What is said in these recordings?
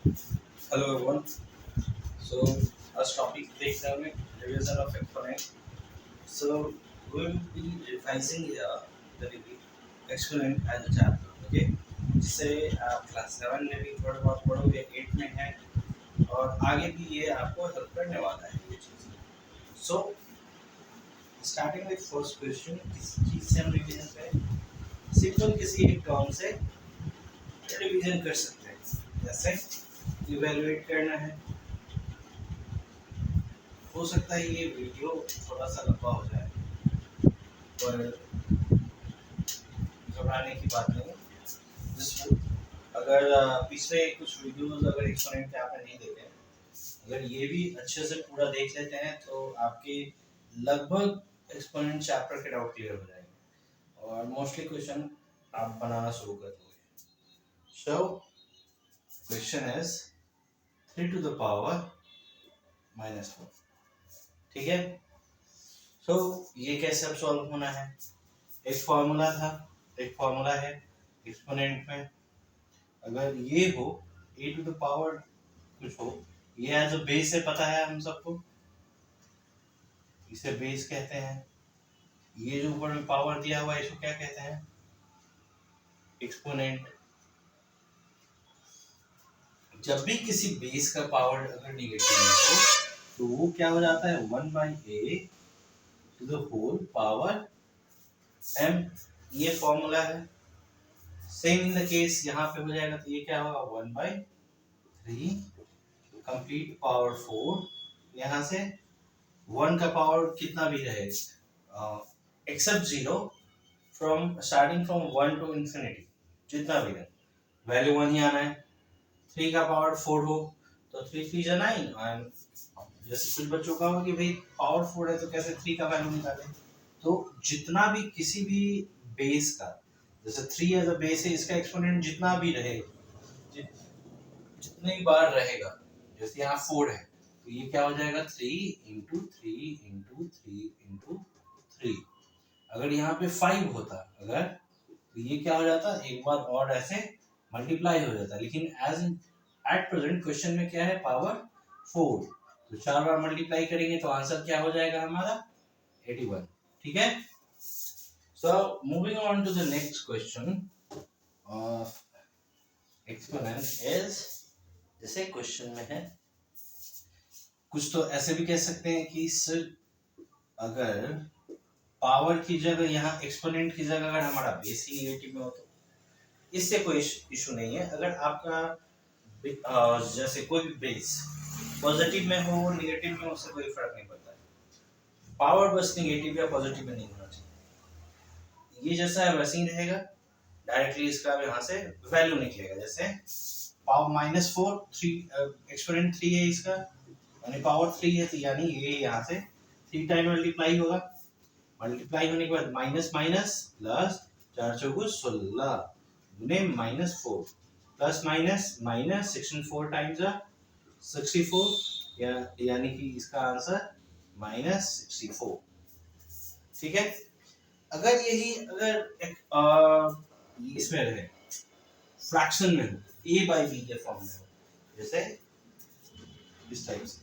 Hello everyone. So, as topic today exam division of exponent. So, we will be revising here the exponent as a chapter. Okay. जिसे आप class 7 में भी थोड़ा बहुत पढ़ोगे, 8 में है और आगे भी ये आपको हेल्प करने वाला है ये चीज़. So, starting with first question, किस चीज़ से हम रिवीजन करें? सिंपल किसी एक टर्म से रिवीजन कर सकते हैं. जैसे इवेलुएट करना है. हो सकता है ये वीडियो थोड़ा सा लंबा हो जाए पर घबराने की बात नहीं. अगर पिछले कुछ वीडियोस अगर एक्सपोनेंट के आपने नहीं देखे, अगर ये भी अच्छे से पूरा देख लेते हैं तो आपके लगभग एक्सपोनेंट चैप्टर के डाउट क्लियर हो जाएंगे और मोस्टली क्वेश्चन आप बनाना शुरू कर दोगे. So question is 3 to the power -4. ठीक है. सो ये कैसे अब सॉल्व होना है? एक फॉर्मूला था, एक फॉर्मूला है एक्सपोनेंट में. अगर ये हो a टू द पावर कुछ हो, ये एज अ बेस है, पता है हम सबको, इसे बेस कहते हैं. ये जो ऊपर में पावर दिया हुआ है इसको क्या कहते हैं? एक्सपोनेंट. जब भी किसी बेस का पावर अगर निगेटिव में हो तो वो क्या हो जाता है? 1/a to the whole power m. ये फॉर्मूला है. सेम इन द केस यहाँ पे हो जाएगा तो ये क्या होगा? 1/3 कंप्लीट पावर 4. यहाँ से 1 का पावर कितना भी रहे except 0 from starting from 1 to infinity, जितना भी रहे वैल्यू 1 ही आना है. 3 का पावर 4 हो तो 3 3 9. एंड जैसे कुछ बच्चों का हो कि भाई पावर 4 है तो कैसे 3 का वैल्यू निकालें. तो जितना भी किसी भी बेस का, जैसे 3 एज अ बेस है, इसका एक्सपोनेंट जितना भी रहे, जितनी बार रहेगा, जैसे यहाँ 4 है तो ये क्या हो जाएगा? 3 इंटू 3 इंटू 3 इंटू 3. अगर यहाँ पे 5 होता अगर, तो ये क्या हो जाता? एक बार और ऐसे मल्टीप्लाई हो जाता. लेकिन एज एट प्रेजेंट क्वेश्चन में क्या है? पावर 4. तो 4 बार मल्टीप्लाई करेंगे तो आंसर क्या हो जाएगा हमारा? 81. ठीक है. So moving on to the next question of exponent is, जैसे क्वेश्चन में है, कुछ तो ऐसे भी कह सकते हैं कि सर अगर पावर की जगह यहाँ एक्सपोनेंट की जगह अगर हमारा बेस ही नेगेटिव में हो तो इससे कोई इशू नहीं है. अगर आपका जैसे कोई भी बेस पॉजिटिव में हो नेगेटिव में, उससे कोई फर्क नहीं पड़ता है. पावर बस नेगेटिव या पॉजिटिव में नहीं होना चाहिए. ये जैसा है वैसे ही रहेगा. डायरेक्टली इसका यहाँ से वैल्यू निकलेगा. जैसे पावर -4 3 एक्सपोनेंट 3 है इसका, यानी पावर 3 है तो यानी ये यहाँ से 3 टाइम मल्टीप्लाई होगा. मल्टीप्लाई होने के बाद माइनस माइनस प्लस 4 चौगु 16 गुने -4 प्लस माइनस माइनस 64 टाइम्स 64, यानी कि इसका आंसर -64. ठीक है. अगर यही अगर इसमें रहे फ्रैक्शन में हो, a बाई बी के फॉर्म में हो, जैसे इस टाइप से,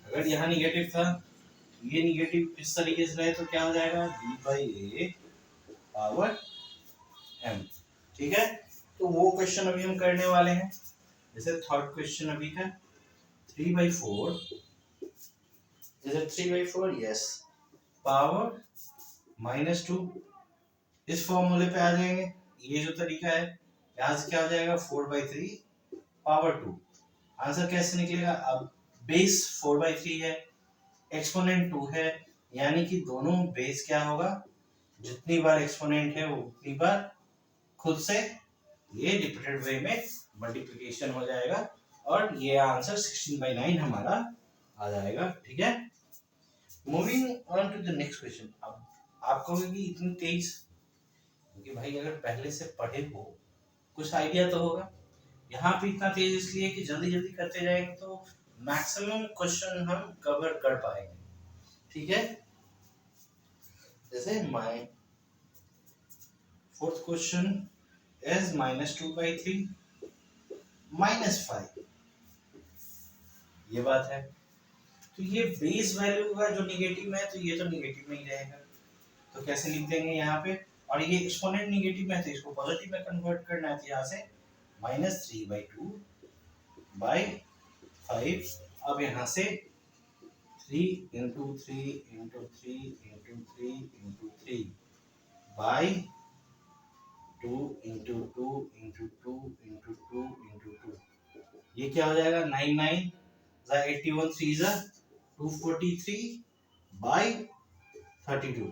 अगर यहाँ निगेटिव था, ये निगेटिव इस तरीके से रहे तो क्या हो जाएगा? b/a power m. ठीक है. तो वो क्वेश्चन अभी हम करने वाले हैं. जैसे थर्ड क्वेश्चन अभी का 3/4. जैसे 3/4 यस पावर -2. इस फॉर्मूले पे आ जाएंगे. ये जो तरीका है, यहाँ से क्या हो जाएगा? 4/3 पावर 2. आंसर कैसे निकलेगा? अब बेस 4/3 है, एक्सपोनेंट 2 है, यानी कि दोनों बेस क्या होगा? जितनी बार एक्सपोनेंट है वो उतनी बार खुद से ये रिपीटेड वे में मल्टीप्लिकेशन हो जाएगा और ये आंसर 16/9 हमारा आ जाएगा. ठीक है. Moving on to the next question. अब आप कहोगे कि इतनी तेज, क्योंकि भाई अगर पहले से पढ़े हो कुछ आइडिया तो होगा. यहाँ पे इतना तेज इसलिए कि जल्दी जल्दी करते जाएंगे तो मैक्सिमम क्वेश्चन हम कवर कर पाएंगे. ठीक है. जैसे माय फोर्थ क्वेश्चन is -2/3. -5, ये बात है। तो ये बेस वैल्यू का जो निगेटिव में है तो ये तो निगेटिव में ही रहेगा, तो कैसे लिख देंगे यहाँ पे, और ये एक्सपोनेंट निगेटिव में है तो इसको पॉजिटिव में कन्वर्ट करना है, तो यहाँ से -3/2/5। अब यहाँ से 3 into 3 into 3 into 3 into 3 by 2 into 2 into 2 into 2 into 2, ये क्या हो जाएगा 99 81 3 243 बाई 32,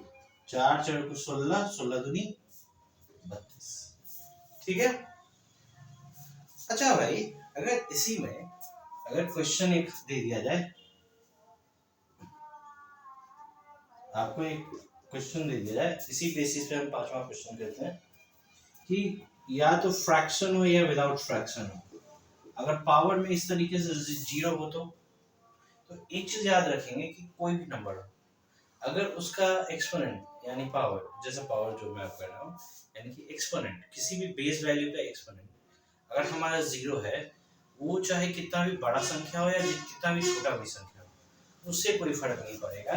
4 4 को 16, 16 दूनी 32। ठीक है। अच्छा भाई, अगर इसी में अगर क्वेश्चन एक दे दिया जाए, आपको एक क्वेश्चन दे दिया जाए, इसी बेसिस पे हम पांचवा क्वेश्चन कहते हैं कि या तो फ्रैक्शन हो या विदाउट फ्रैक्शन हो, अगर पावर में इस तरीके से जीरो हो तो एक चीज याद रखेंगे कि कोई भी नंबर हो, अगर उसका एक्सपोनेंट यानी पावर, जैसे पावर जो मैं कर रहा हूँ, यानी कि एक्सपोनेंट किसी भी बेस वैल्यू का एक्सपोनेंट अगर हमारा जीरो है, वो चाहे कितना भी बड़ा संख्या हो या कितना भी छोटा भी संख्या हो, उससे कोई फर्क नहीं पड़ेगा,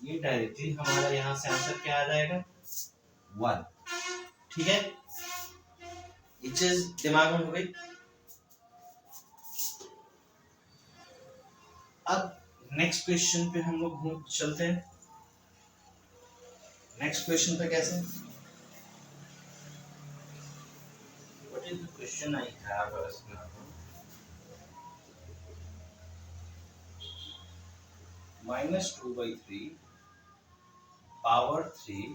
ये डायरेक्टली हमारा यहाँ से आंसर क्या आ जाएगा 1। ठीक है, ये चीज दिमाग में हो गई। अब नेक्स्ट क्वेश्चन पे हम लोग चलते हैं। नेक्स्ट क्वेश्चन पे कैसे, what is the question I have as now? -2/3 power 3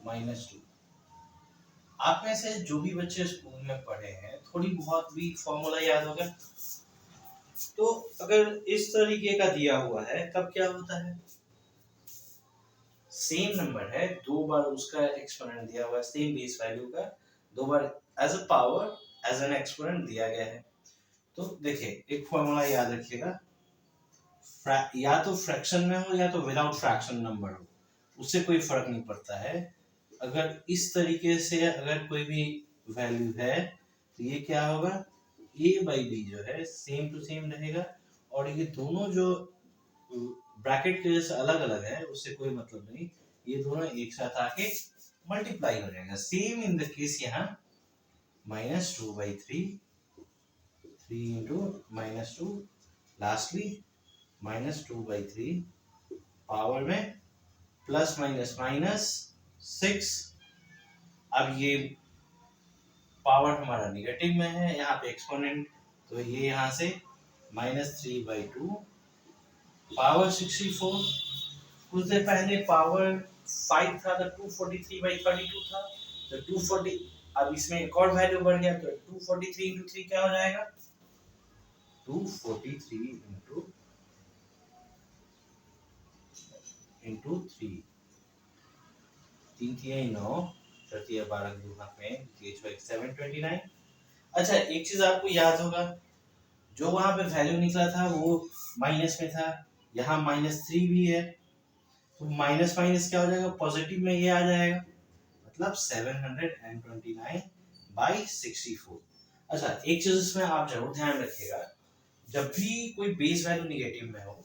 -2। आप में से जो भी बच्चे स्कूल में पढ़े हैं, थोड़ी बहुत भी फॉर्मूला याद होगा, तो अगर इस तरीके का दिया हुआ है तब क्या होता है, सेम नंबर है, दो बार उसका एक्सपोनेंट दिया हुआ है, सेम बेस वैल्यू का दो बार as a power as an exponent दिया गया है। तो देखिए एक फॉर्मूला याद रखिएगा, या तो फ्रैक्शन में हो या तो विदाउट फ्रैक्शन नंबर हो, उससे कोई फर्क नहीं पड़ता है। अगर इस तरीके से अगर कोई भी वैल्यू है तो ये क्या होगा, a/b जो है सेम टू सेम रहेगा, और ये दोनों जो ब्रैकेट के जैसे अलग अलग है उससे कोई मतलब नहीं, ये दोनों एक साथ आके मल्टीप्लाई हो जाएगा। सेम इन द केस यहाँ -2/3 3 इंटू -2 लास्टली -2/3 पावर में प्लस माइनस -6। अब ये पावर हमारा निगेटिव में है, यहाँ पे एक्सपोनेंट, तो ये यहाँ से -3/2 पावर 64। कुछ देर पहले पावर 5 था तो 243/32 था, तो 240, अब इसमें एक और वैल्यू बढ़ गया तो 243 इंटू 3 क्या हो जाएगा 243 इंटू 3, 3 3 9 4 12 2 में 729। अच्छा एक चीज आपको याद होगा, जो वहां पे वैल्यू निकला था वो माइनस में था, यहाँ -3 भी है, तो माइनस माइनस क्या हो जाएगा पॉजिटिव में, ये आ जाएगा, मतलब 729/64। अच्छा एक चीज इसमें आप जरूर ध्यान रखिएगा, जब भी कोई बेस वैल्यू निगेटिव में हो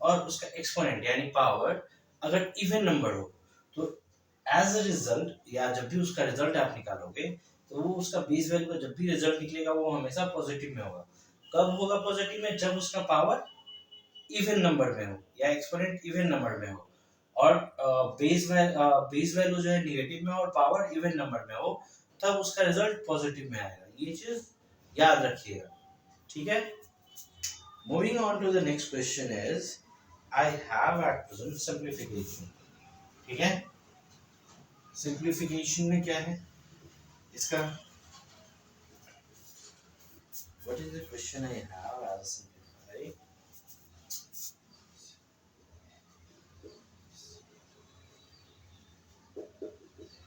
और उसका एक्सपोनेंट यानी पावर अगर इवन नंबर हो, तो एज अ रिजल्ट या जब भी उसका रिजल्ट आप निकालोगे तो वो उसका बेस वैल्यू का जब भी रिजल्ट निकलेगा वो हमेशा पॉजिटिव में होगा। कब होगा पॉजिटिव में, जब उसका पावर इवन नंबर में हो या एक्सपोनेंट इवन नंबर में हो, और बेस वैल्यू जो है निगेटिव में हो और पावर इवन नंबर में हो, तब उसका रिजल्ट पॉजिटिव में आएगा। ये चीज याद रखिएगा, ठीक है। Moving on to the next question is I have at present simplification. ठीक है, सिंप्लीफिकेशन में क्या है इसका, what is the question I have as simplify.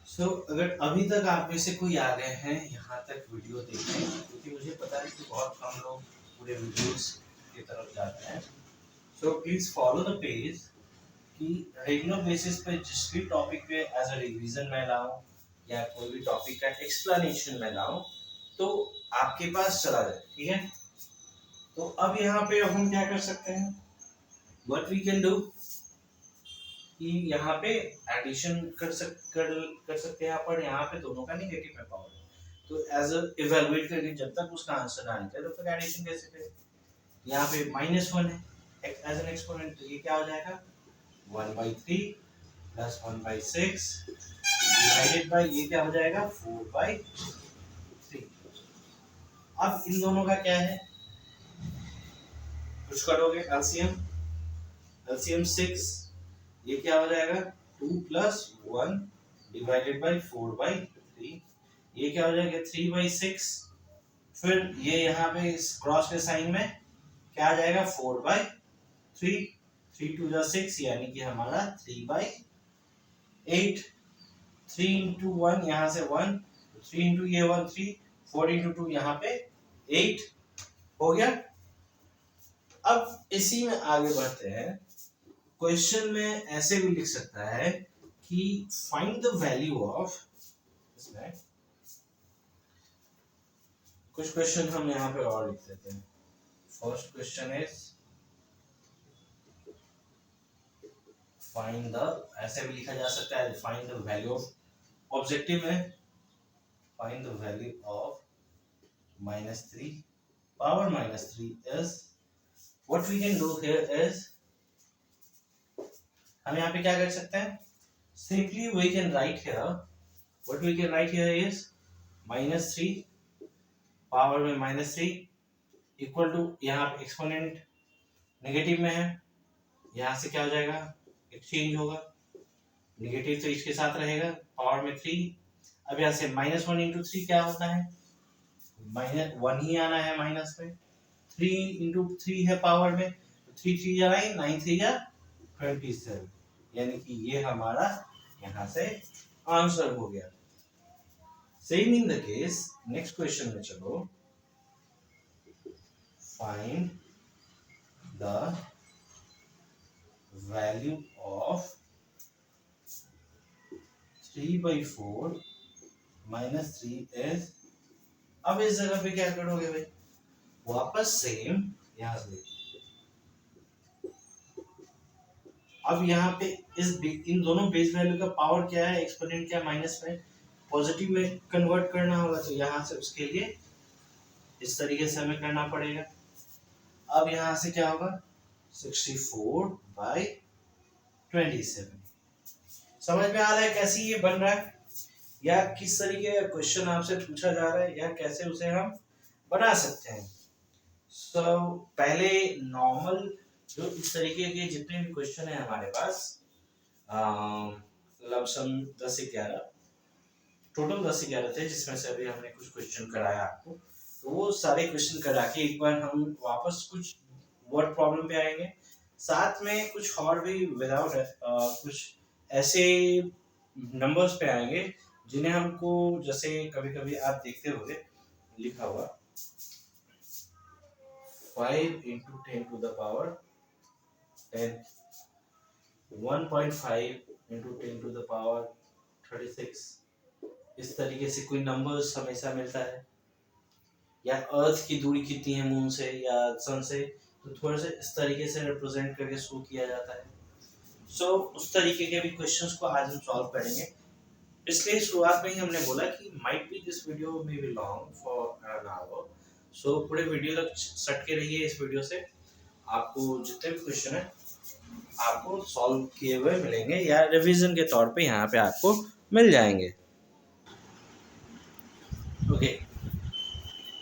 So अगर अभी तक आप में से कोई आ गए हैं यहाँ तक वीडियो देखने, क्योंकि मुझे पता है कि बहुत कम लोग पूरे वीडियोस की तरफ जाते हैं, सो प्लीज फॉलो द पेज कि रेगुलर बेसिस पे जिस भी टॉपिक पे एज अ रिवीजन मैं लाऊं या कोई भी टॉपिक का एक्सप्लेनेशन मैं लाऊं, तो आपके पास चला जाए, ठीक है। तो अब यहाँ पे हम क्या कर सकते हैं, व्हाट वी कैन डू, कि यहाँ पे एडिशन कर सकते हैं अपन, यहाँ पे दोनों का नेगेटिव है पावर, तो एज इवेलुएट करके जब तक उसका आंसर ना निकले तब तक एडिशन कैसे करें। यहाँ पे -1 है एज एन एक्सपोनेंट, तो ये क्या हो जाएगा 1/3 प्लस 1/6 डिवाइडेड बाय ये क्या हो जाएगा 4/3। अब इन दोनों का क्या है, कुछ करोगे एलसीएम, एलसीएम 6, ये क्या हो जाएगा 2 + 1 डिवाइडेड बाय 4/3, ये क्या हो जाएगा 3/6, फिर ये यहाँ पे इस क्रॉस के साइन में क्या आ जाएगा 4/3, 3 2 जा 6 यानी कि हमारा 3/8, 3 × 1 यहाँ से 1, 3 × ये 1 3, 4 × 2 यहाँ पे 8 हो गया। अब इसी में आगे बढ़ते हैं, क्वेश्चन में ऐसे भी लिख सकता है कि फाइंड द वैल्यू ऑफ, इसमें कुछ क्वेश्चन हम यहाँ पे और लिख देते हैं। First question is find the, ऐसे भी लिखा जा सकता है find the value of, objective में find the value of -3 power -3 is, what we can do here is, हम यहाँ पे क्या कर सकते हैं, simply we can write here, what we can write here is -3 power में -3 इक्वल टू, यहाँ पे एक्सपोनेंट नेगेटिव में है, यहाँ से क्या हो जाएगा एक्सचेंज होगा, नेगेटिव तो इसके साथ रहेगा पावर में 3, अब यहाँ से -1 × 3 क्या होता है -1 ही आना है माइनस में, 3 × 3 है पावर में, 3 3 जा 9, 9 3 जा 27, यानी कि ये हमारा यहाँ से आंसर हो गया। Same in the case next question में चलो, find the value of 3/4 -3 is, अब इस जगह पे क्या करोगे भाई, वापस सेम यहां से, अब यहाँ पे इन दोनों बेस वैल्यू का पावर क्या है, एक्सपोनेंट क्या माइनस में, पॉजिटिव में कन्वर्ट करना होगा, तो यहाँ से उसके लिए इस तरीके से हमें करना पड़ेगा। अब यहाँ से क्या होगा 64/27, समझ में आ रहा है कैसे ये बन रहा है, या किस तरीके का क्वेश्चन आपसे पूछा जा रहा है, या कैसे उसे हम बना सकते हैं। पहले नॉर्मल जो इस तरीके के जितने भी क्वेश्चन है हमारे पास, लमसम 10-11 टोटल 10-11 थे, जिसमें से अभी हमने कुछ क्वेश्चन कराया आपको, तो वो सारे क्वेश्चन करा के एक बार हम वापस कुछ वर्ड प्रॉब्लम पे आएंगे, साथ में कुछ और भी विदाउट कुछ ऐसे नंबर्स पे आएंगे जिन्हें हमको, जैसे कभी कभी आप देखते होंगे लिखा हुआ 5 × 10⁻10, 1.5 × 10⁻36, इस तरीके से कोई नंबर्स हमेशा मिलता है, या अर्थ की दूरी कितनी है मून से या सन से, तो थोड़ा सा इस तरीके से रिप्रेजेंट करके शो किया जाता है। उस तरीके के भी क्वेश्चंस को आज हम सॉल्व करेंगे। इसलिए शुरुआत में ही हमने बोला कि might be this video may be long for an hour, पूरे वीडियो तक सट के रहिए। इस वीडियो से आपको जितने भी क्वेश्चन है आपको सॉल्व किए हुए मिलेंगे, या रिवीजन के तौर पे यहाँ पे आपको मिल जाएंगे। Okay,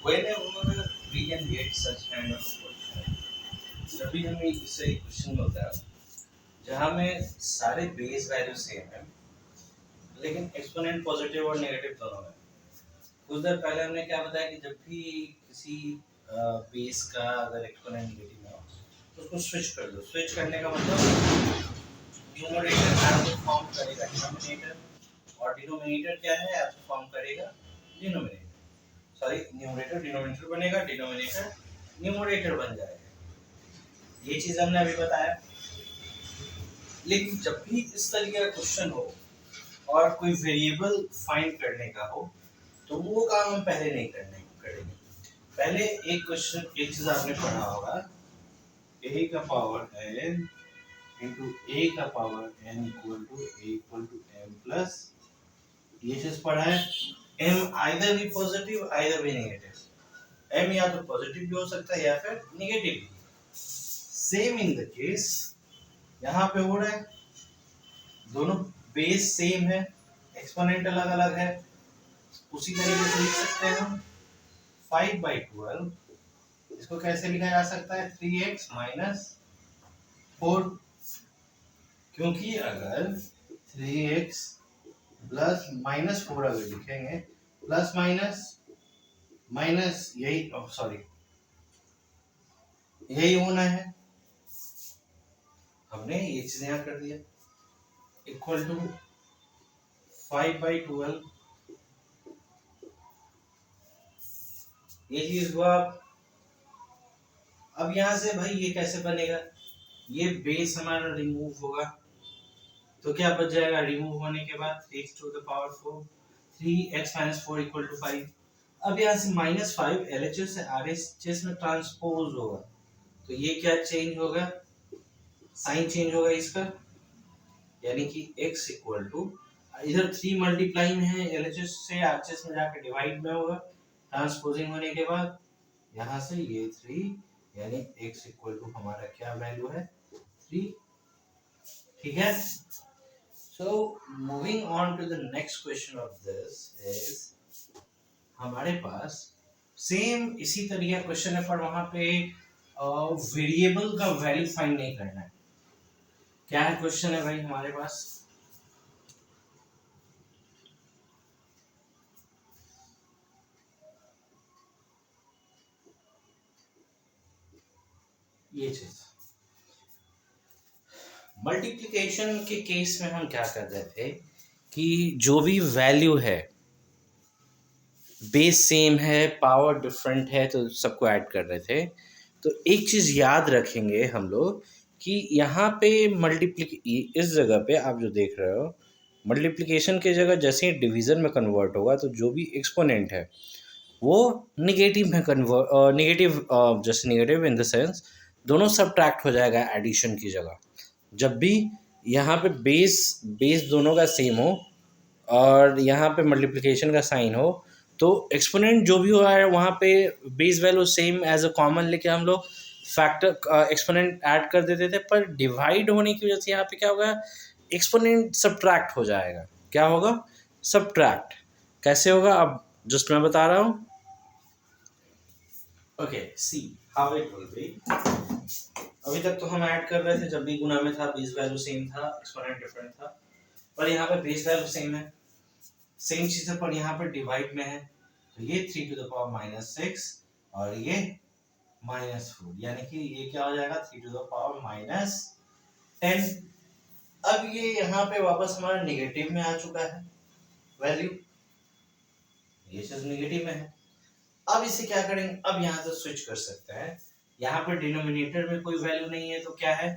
whenever we can get such kind of question, जब भी हमें इससे एक क्वेश्चन मिलता है जहाँ में सारे बेस वैल्यू सेम है लेकिन एक्सपोनेंट पॉजिटिव और नेगेटिव दोनों है। कुछ देर पहले हमने क्या बताया कि जब भी किसी बेस का अगर एक्सपोनेंट नेगेटिव हो तो उसको स्विच कर दो। स्विच करने का मतलब न्यूमरेटर फॉर्म करेगा डिनोमिनेटर, और डिनोमिनेटर क्या है फॉर्म करेगा डिनोमिनेटर, सॉरी न्यूमरेटर डिनोमिनेटर बनेगा, डिनोमिनेटर न्यूमरेटर बन जाएगा। ये चीज हमने अभी बताया। लेकिन जब भी इस तरीके का क्वेश्चन हो और कोई वेरिएबल फाइंड करने का हो तो वो काम हम पहले नहीं करेंगे। पहले एक क्वेश्चन, एक चीज आपने पढ़ा होगा, a का पावर n इंटू a का power n equal to m plus, ये चीज पढ़ा है। m आइदर भी पॉजिटिव आइदर भी नेगेटिव। m या तो पॉजिटिव भी हो सकता है या फिर नेगेटिव भी। सेम इन द केस यहाँ पे हो रहा है, दोनों बेस सेम है, एक्सपोनेंट अलग अलग है। उसी तरीके से लिख सकते हैं हम 5/12, इसको कैसे लिखा जा सकता है 3x माइनस 4, क्योंकि अगर 3x प्लस माइनस 4 अगर लिखेंगे, प्लस माइनस माइनस यही सॉरी यही होना है, हमने ये चीज यहाँ कर दिया, इक्वल टू 5/12, ये चीज हुआ। अब यहां से भाई ये कैसे बनेगा, ये बेस हमारा रिमूव होगा, तो क्या बच जाएगा रिमूव होने के बाद 3x to the power 4, 3x minus 4 equal to 5। अब यहाँ से -5 LHS से RHS में ट्रांसपोज होगा, तो ये क्या चेंज होगा, साइन चेंज होगा इसका, यानी कि x इक्वल टू, इधर 3 मल्टीप्लाई में है, LHS से RHS में जाकर डिवाइड में होगा, ट्रांसपोजिंग होने के बाद यहाँ से ये 3, यानी x इक्वल टू हमारा क्या वैल्यू है 3। ठीक है, so moving on to the next question of this is, हमारे पास सेम इसी तरीके का क्वेश्चन है, पर वहां पे वेरिएबल का वैल्यू फाइंड नहीं करना है। क्या है क्वेश्चन है भाई हमारे पास, ये चीज मल्टीप्लिकेशन के केस में हम क्या कर रहे थे कि जो भी वैल्यू है बेस सेम है पावर डिफरेंट है तो सबको ऐड कर रहे थे। तो एक चीज याद रखेंगे हम लोग कि यहाँ पे इस जगह पे आप जो देख रहे हो मल्टीप्लिकेशन की जगह जैसे ही डिवीजन में कन्वर्ट होगा तो जो भी एक्सपोनेंट है वो निगेटिव में कन्वर्ट, निगेटिव जैसे निगेटिव इन द सेंस दोनों सब्ट्रैक्ट हो जाएगा एडिशन की जगह। जब भी यहाँ पे बेस दोनों का सेम हो और यहाँ पे मल्टीप्लिकेशन का साइन हो तो एक्सपोनेंट जो भी हुआ है वहाँ पे base value same as a common लेके हम लोग फैक्टर एक्सपोनेंट ऐड कर देते थे, पर डिवाइड होने की वजह से यहाँ पे क्या होगा एक्सपोनेंट सब्ट्रैक्ट हो जाएगा। क्या होगा सब्ट्रैक्ट, कैसे होगा अब जस्ट मैं बता रहा हूँ। Okay see how it will be, अभी तक तो हम ऐड कर रहे थे जब भी गुना में था बेस वैल्यू सेम था एक्सपोनेंट डिफरेंट था, पर यहाँ पे बेस वैल्यू सेम है, सेम चीज है, पर यहाँ पे डिवाइड में है तो ये 3 टू द पावर -6 और ये -4, यानी कि ये क्या हो जाएगा 3 टू द पावर -10। अब ये यहाँ पे वापस हमारा नेगेटिव में आ चुका है वैल्यू, ये चीज नेगेटिव में है। अब इसे क्या करेंगे, अब यहाँ से स्विच कर सकते हैं, यहाँ पर डिनोमिनेटर में कोई वैल्यू नहीं है तो क्या है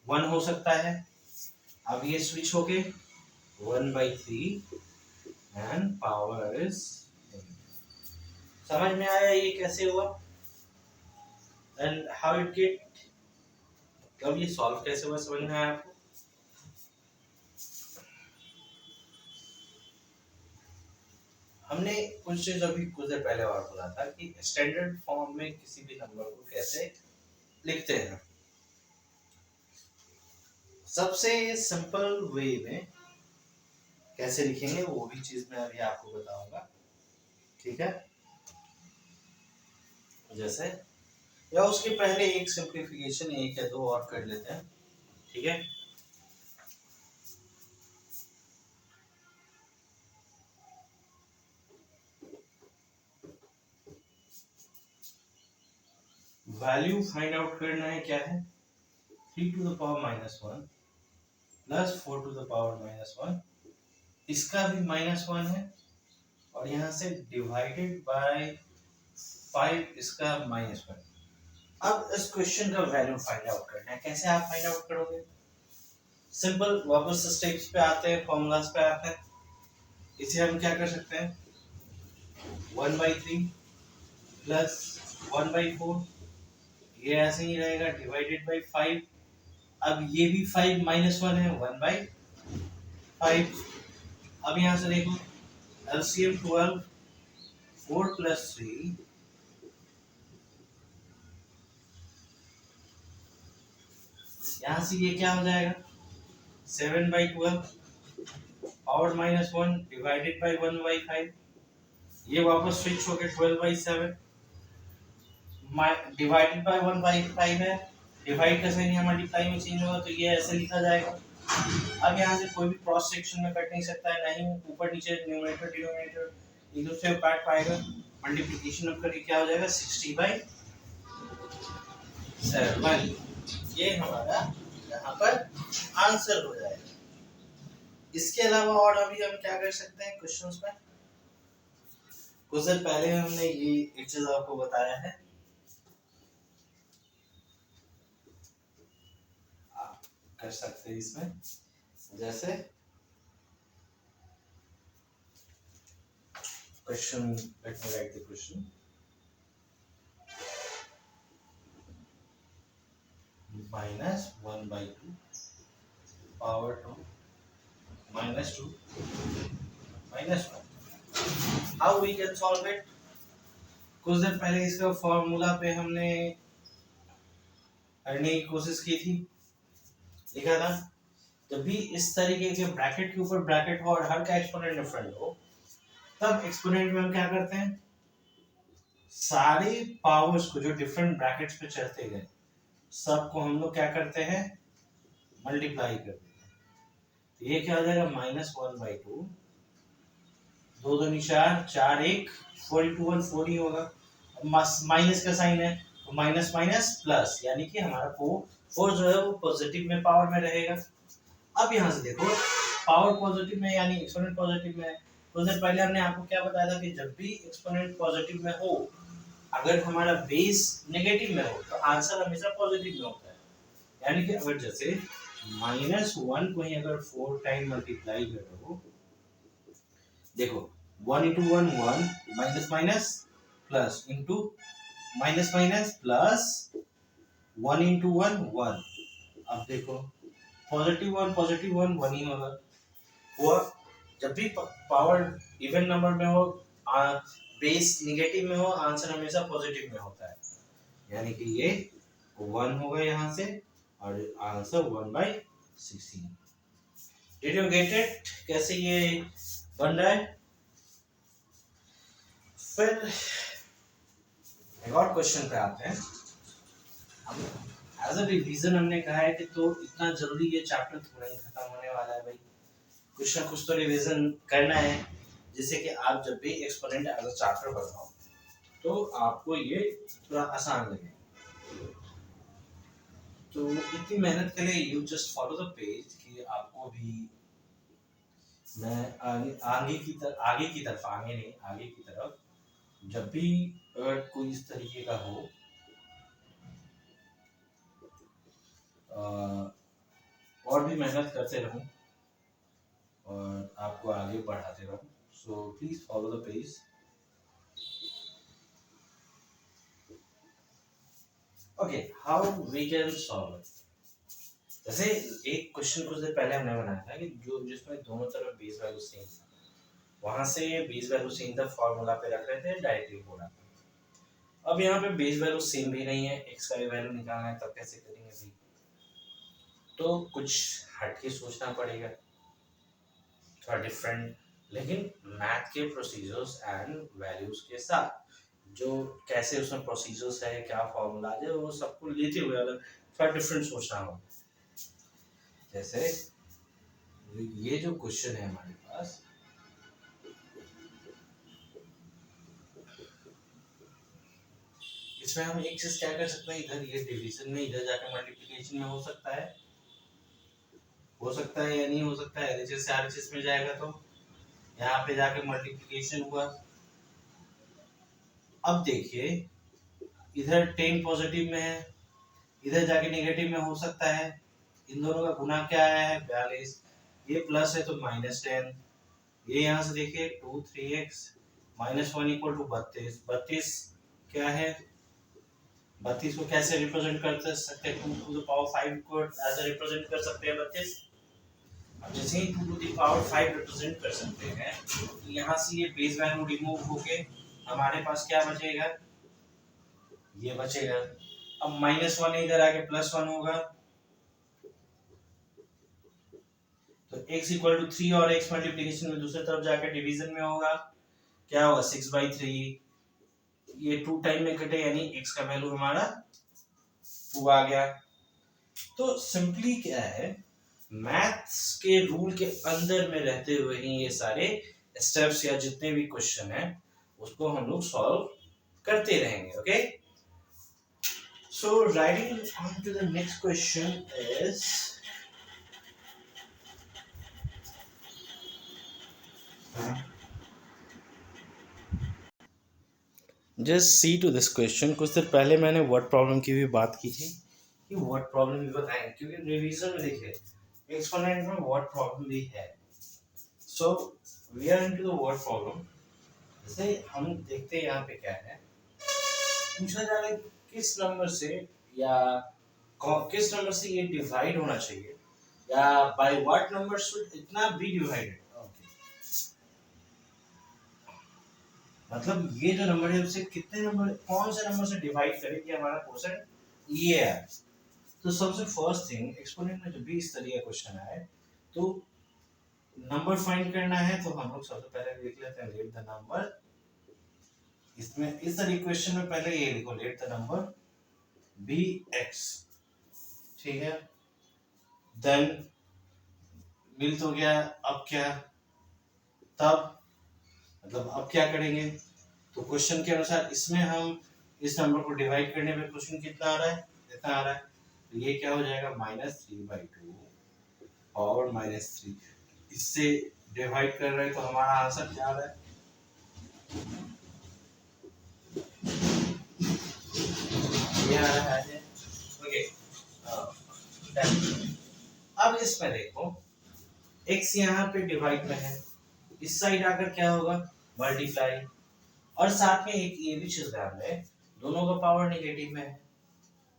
1 हो सकता है। अब ये स्विच होके 1/3 एंड पावर इज, समझ में आया ये कैसे हुआ एंड हाउ इट गेट, अब ये सॉल्व कैसे हुआ समझ में आया आपको। हमने कुछ चीज अभी कुछ देर पहले और बोला था कि स्टैंडर्ड फॉर्म में किसी भी नंबर को कैसे लिखते हैं। सबसे सिंपल वे में कैसे लिखेंगे वो भी चीज मैं अभी आपको बताऊंगा, ठीक है। जैसे या उसके पहले एक सिंप्लीफिकेशन एक या दो और कर लेते हैं, ठीक है। वैल्यू फाइंड आउट करना है, क्या है 3 to the power -1 plus 4 to the power -1, इसका भी -1 है और यहाँ से डिवाइडेड बाय 5 इसका -1। अब इस क्वेश्चन का वैल्यू फाइंड आउट करना है, कैसे आप फाइंड आउट करोगे, सिंपल वापस स्टेप्स पे आते हैं, फॉर्मूलाज पे आते हैं। इसे हम क्या कर सकते हैं 1/3 प्लस 1/4, ये ऐसे ही रहेगा डिवाइडेड बाई 5। अब ये भी 5 माइनस 1 है, 1/5। अब यहाँ से देखो एलसीएम 12, 4 प्लस 3, यहाँ से ये क्या हो जाएगा 7/12 और -1 डिवाइडेड बाई 1/5। ये वापस स्विच होकर 12/7 डिवाइडेड बाई 1/5 है। डिवाइड का साइन यहाँ मल्टीप्लाई में चेंज होगा तो ये ऐसे लिखा जाएगा। अब यहाँ से कोई भी क्रॉस सेक्शन में कट नहीं सकता है, ना ही ऊपर नीचे न्यूमरेटर डिनोमिनेटर एक दूसरे को काट पाएगा। मल्टीप्लिकेशन अब करके क्या हो जाएगा 60/7, ये हमारा यहाँ पर आंसर हो जाएगा। इसके अलावा और अभी हम क्या कर सकते हैं क्वेश्चंस में, कुछ देर पहले हमने ये एक चीज आपको बताया है, आप कर सकते हैं इसमें। जैसे question, let me write the question, -1/2 power 2 -2 -1। How we can solve it? कुछ देर पहले इसका फॉर्मूला पे हमने करने की कोशिश की थी, लिखा था जब भी इस तरीके के ब्रैकेट के ऊपर ब्रैकेट हो और हर का एक्सपोनेंट डिफरेंट हो, तब एक्सपोनेंट में हम क्या करते हैं, सारे पावर्स को जो डिफरेंट ब्रैकेट्स पे चढ़ते गए सबको हम लोग क्या करते हैं, मल्टीप्लाई करते हैं। तो ये क्या हो जाएगा -1/2, 2 दूनी 4, 4 1, 4 into 1 4 ही होगा। माइनस का साइन है तो माइनस माइनस प्लस, यानी कि हमारा 4 जो है वो पॉजिटिव में पावर में रहेगा। अब यहाँ से देखो पावर पॉजिटिव में यानी एक्सपोनेंट पॉजिटिव में, कुछ देर पहले हमने आपको क्या बताया था कि जब भी एक्सपोनेंट पॉजिटिव में हो, अगर हमारा बेस नेगेटिव में हो तो आंसर हमेशा पॉजिटिव में होता है। यानी कि अगर जैसे -1 को ही अगर 4 टाइम मल्टीप्लाई करो, देखो 1 into 1 1, minus minus plus into minus minus plus 1 into 1 1। अब देखो पॉजिटिव 1 1 ही होगा। हुआ जब भी पावर इवन नंबर में हो, बेस नेगेटिव में हो, आंसर हमेशा पॉजिटिव में होता है। यानी कि ये 1 होगा यहाँ से और answer 1/16। Did you get it? कैसे ये बन रहा है? फिर एक और क्वेश्चन पे आते हैं। एज अ रिवीजन हमने कहा है कि तो इतना जल्दी ये चैप्टर थोड़ा ही खत्म होने वाला है भाई, कुछ ना कुछ तो रिवीजन करना है, जिससे कि आप जब भी एक्सपोनेंट एज अ चैप्टर पढ़ाओ तो आपको ये थोड़ा आसान लगे। तो इतनी मेहनत के लिए you just follow the page कि आपको भी मैं आगे की तरफ जब भी अगर कोई इस तरीके का हो और भी मेहनत करते रहूं और आपको आगे बढ़ाते रहूं। So please follow the page. Okay, how we can solve it. जैसे एक क्वेश्चन कुछ देर पहले हमने बनाया था कि जो जिसमें दोनों तरफ बेस वैल्यू सेम था, वहां से बेस वैल्यू सेम था, फॉर्मूला पे रख रहे थे, डायरेक्टली बोला। अब यहाँ पे बेस वैल्यू सेम भी नहीं है, एक्स का वैल्यू निकालना है, तब कैसे करेंगे भाई? तो कुछ हटके सोचना पड़ेगा, थोड़ा डिफरेंट, लेकिन मैथ के प्रोसीजर्स एंड वैल्यूज के साथ, जो कैसे उसमें प्रोसीजर्स है, क्या फॉर्मूला है, वो सबको लेते हुए अलग थोड़ा डिफरेंट सोचना होगा। जैसे ये जो क्वेश्चन है हमारे पास, इसमें हम एक चीज क्या कर सकते हैं, इधर ये डिवीजन में इधर जाकर मल्टीप्लिकेशन में हो सकता है या नहीं हो सकता है। एलएचएस से आरएचएस में जाएगा तो यहाँ पे जाके मल्टीप्लिकेशन हुआ। अब देखिए इधर 10 पॉजिटिव में है, इधर जाके नेगेटिव में हो सकता है। इन दोनों का गुना क्या है 42, ये प्लस है तो -10, ये यहाँ से देखिए 2 3x, -1 इक्वल टू 32। 32 क्या है, 32 को कैसे रिप्रेजेंट कर सकते हैं, 2 टू द पावर 5 को ऐसे रिप्रेजेंट कर सकते हैं 32। अब जैसे ही 2 टू द पावर 5 रिप्रेजेंट कर सकते हैं, तो यहाँ से ये बेस वैल्यू रिमूव होके हमारे पास क्या बचेगा, ये बचेगा। अब -1 इधर आके +1 होगा, तो x इक्वल टू 3 और x मल्टीप्लिकेशन में दूसरी तरफ जाके डिवीजन में होगा, क्या होगा 6/3। ये 2 टाइम में कटे यानी x का वैल्यू हमारा 2 आ गया। तो सिंपली क्या है, मैथ्स के रूल के अंदर में रहते हुए ही ये सारे स्टेप्स या जितने भी क्वेश्चन हैं उसको हम लोग सॉल्व करते रहेंगे। Okay, so writing on to the next question is just see to this question. कुछ देर पहले मैंने वर्ड प्रॉब्लम की भी बात की थी कि वर्ड प्रॉब्लम भी बताएंगे, क्योंकि रिवीजन में देखिए एक्सपोनेंट में वर्ड प्रॉब्लम भी है। So we are into the word problem. जैसे हम देखते हैं यहाँ पे क्या है, पूछा जा रहा है किस नंबर से या किस नंबर से ये डिवाइड होना चाहिए, या बाय व्हाट नंबर शुड इतना बी डिवाइडेड। मतलब ये जो नंबर है उससे कितने नंबर, कौन से नंबर से डिवाइड करें कि हमारा क्वेश्चन ये है। तो सबसे फर्स्ट थिंग, एक्सपोनेंट में जब भी इस तरह का क्वेश्चन आए तो नंबर फाइंड करना है, तो हम लोग सबसे पहले लिख लेते हैं लेट द नंबर। इसमें इस तरह क्वेश्चन में पहले ये लिखो let the number be x, ठीक है। देन मिल तो गया, अब क्या, तब मतलब अब क्या करेंगे, तो क्वेश्चन के अनुसार इसमें हम इस नंबर को डिवाइड करने पे क्वेश्चन कितना आ रहा है, इतना आ रहा है, तो ये क्या हो जाएगा -3/2 और -3। इससे डिवाइड कर रहे हैं तो हमारा आंसर क्या आ रहा है, ये आ रहा है। ओके, अब इसमें देखो x यहाँ पे डिवाइड में है, इस साइड आकर क्या होगा मल्टीप्लाई, और साथ में एक ये भी चीज ध्यान रहे दोनों का पावर नेगेटिव में है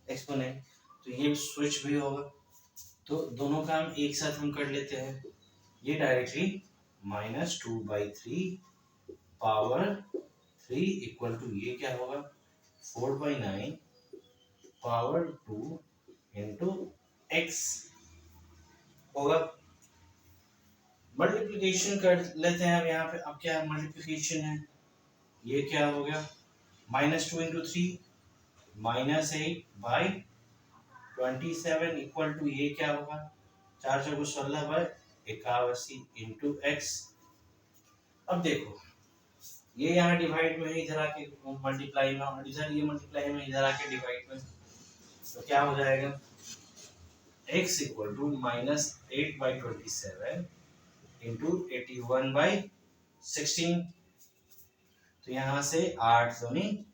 एक्सपोनेंट, तो ये स्विच भी होगा, तो दोनों काम एक साथ हम कर लेते हैं। ये डायरेक्टली -2/3 पावर 3 इक्वल टू ये क्या होगा 4/9 पावर 2 इंटू x होगा। मल्टीप्लिकेशन कर लेते हैं अब यहाँ पे, अब क्या मल्टीप्लिकेशन है, ये क्या हो गया -2 इंटू 3 -8/27 इक्वल टू ये क्या होगा 4 चौको 16/81 इंटू x। अब देखो ये यहाँ डिवाइड में है, इधर आके मल्टीप्लाई में, और इधर ये मल्टीप्लाई में, इधर आके डिवाइड में, तो क्या हो जाएगा x इक्वल टू -8/27 इंटू 81/16। तो यहाँ से 8 दूनी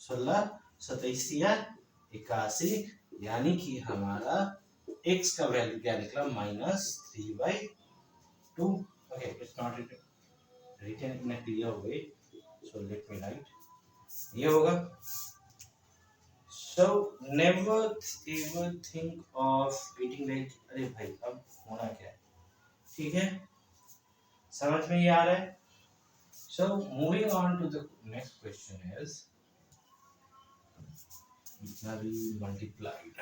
16, 27 या 81, यानी कि हमारा x का वैल्यू क्या निकला -3/2। Okay, it's not written in a clear way, so let me write, ये होगा। So never ever think of eating like, अरे भाई अब होना क्या है, ठीक है, समझ में ये आ रहा है। So moving on to the next question is इतना भी multiplied,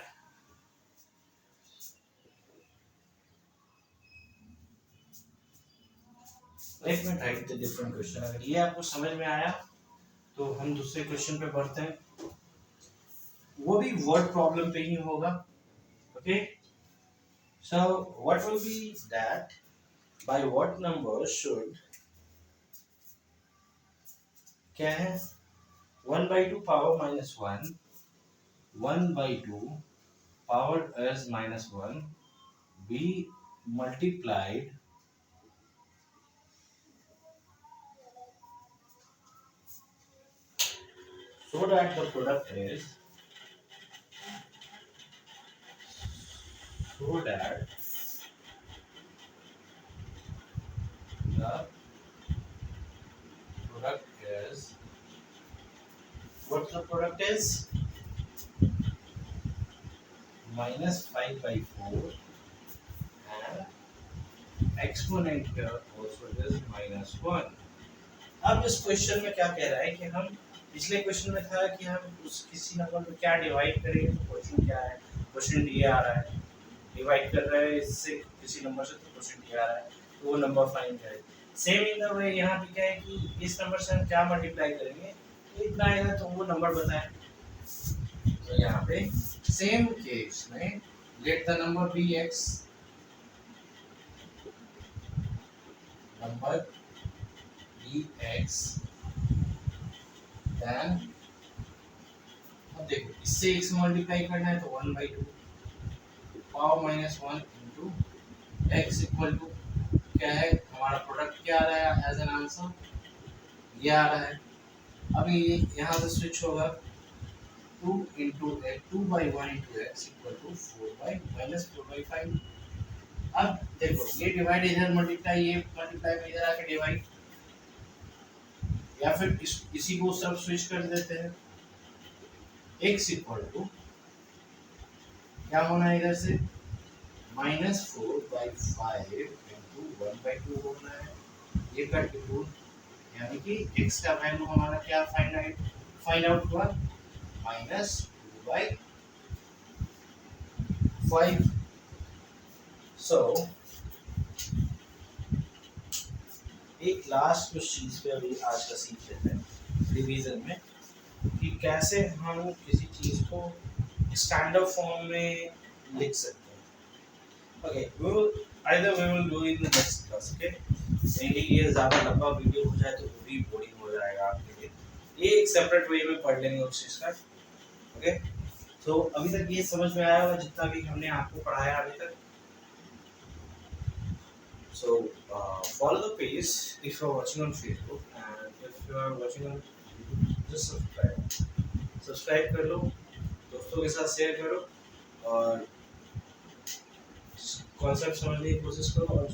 let me write the different question। अगर ये आपको समझ में आया तो हम दूसरे क्वेश्चन पे बढ़ते हैं, वो भी वर्ड प्रॉब्लम पे ही होगा। Okay, so what will be that, by what number should, क्या है 1/2 power -1, 1/2 power s -1 be multiplied so that the product is, so that the product is, what the product is, -5/4, and exponent here also is -1. अब इस question में क्या कह रहा है कि हम पिछले क्वेश्चन में था कि हम उस किसी नंबर को क्या डिवाइड करेंगे, तो क्वेश्चन क्या है, क्वेश्चन ये आ रहा है, डिवाइड कर रहे हैं इससे किसी नंबर से, तो क्वेश्चन ये आ रहा है, तो वो नंबर फाइंड करें। सेम इन द वे यहाँ पे क्या है कि इस नंबर से हम क्या मल्टीप्लाई करेंगे, इतना आएगा तो वो नंबर बताएं। तो यहाँ पे सेम केस में let the number be x, number be x, then अब देखो इससे x मल्टीप्लाई करना है तो 1/2 power -1 into x equal to क्या है, हमारा प्रोडक्ट क्या आ रहा है एज एन आंसर, ये आ रहा है। अभी यहाँ से स्विच होगा 2 into 2/1 into x equal to 4/-4/5। अब देखो ये डिवाइड इधर मल्टीप्लाई, ये मल्टीप्लाई में इधर आके डिवाइड, या फिर इसी को सब स्विच कर देते हैं। x इक्वल टू क्या होना है इधर से, -4/5 इंटू 1/2 होना है, ये का टू, यानी कि x का वैल्यू हमारा क्या फाइंड आउट हुआ, -2/5। सो एक लास्ट कुछ चीज पे अभी आज का सीख लेते हैं रिवीजन में, कि कैसे हम किसी चीज को स्टैंडर्ड फॉर्म में लिख सकते हैं। Okay, we will do in the next class. Okay, नहीं ये ज़्यादा लंबा वीडियो हो जाए तो वो भी बोरिंग हो जाएगा आपके लिए, ये एक सेपरेट वे में पढ़ लेंगे उस चीज़ का। ओके, तो अभी तक ये समझ में आया होगा जितना भी हमने आपको पढ़ाया अभी तक। So follow the page if you are watching on Facebook, and if you are watching on YouTube, just subscribe कर लो, दोस्तों के साथ शेयर करो, और कॉन्सेप्ट समझने की कोशिश करो, और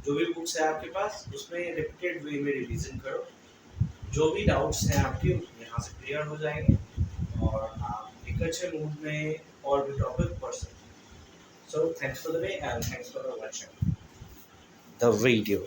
जो भी बुक्स है आपके पास उसमें रिपीटेड वे में रिवीजन करो। जो भी डाउट्स हैं आपके यहाँ से क्लियर हो जाएंगे, और आप एक अच्छे मूड में और भी टॉपिक पढ़ सकते हैं। So thanks for the day and thanks for watching the video.